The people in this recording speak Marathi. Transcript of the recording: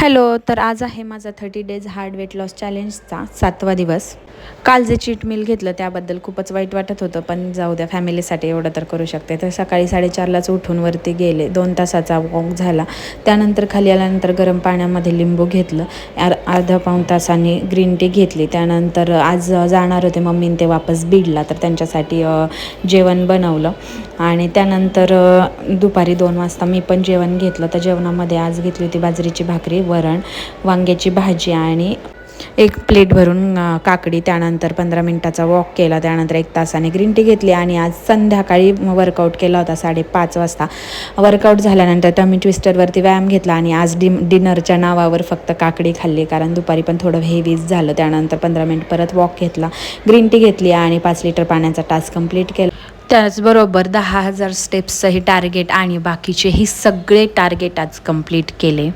हॅलो. तर आज आहे माझा 30 डेज हार्ड वेट लॉस चॅलेंजचा 7वा दिवस. काल जे चीट मील घेतलं त्याबद्दल खूपच वाईट वाटत होतं, पण जाऊ द्या, फॅमिलीसाठी एवढं तर करू शकते. तर सकाळी 4:30लाच उठून वरती गेले. 2 तासाचा वॉक झाला. त्यानंतर खाली आल्यानंतर गरम पाण्यामध्ये लिंबू घेतलं. अर्धा पाऊण तासाने ग्रीन टी घेतली. त्यानंतर आज जाणार होते मम्मीन ते वापस बीडला, तर त्यांच्यासाठी जेवण बनवलं. आणि त्यानंतर दुपारी 2 वाजता मी पण जेवण घेतलं. तर जेवणामध्ये आज घेतली होती बाजरीची भाकरी, वरण, वांग्याची भाजी आणि 1 प्लेट भरून काकडी. त्यानंतर 15 मिनटाचा वॉक केला. त्यानंतर 1 तासाने ग्रीन टी घेतली आणि आज संध्याकाळी वर्कआउट केला होता 5:30 वाजता. वर्कआउट झाल्यानंतर टमी ट्विस्टरवरती व्यायाम घेतला आणि आज डिनरच्या नावावर फक्त काकडी खाल्ली, कारण दुपारी पण थोडं हेवीच झालं. त्यानंतर 15 मिनिट परत वॉक घेतला, ग्रीन टी घेतली आणि 5 लिटर पाण्याचा टास्क कंप्लीट केला. त्याचबरोबर 10,000 स्टेप्सचंही टार्गेट आणि बाकीचेही सगळे टार्गेट आज कंप्लीट केले.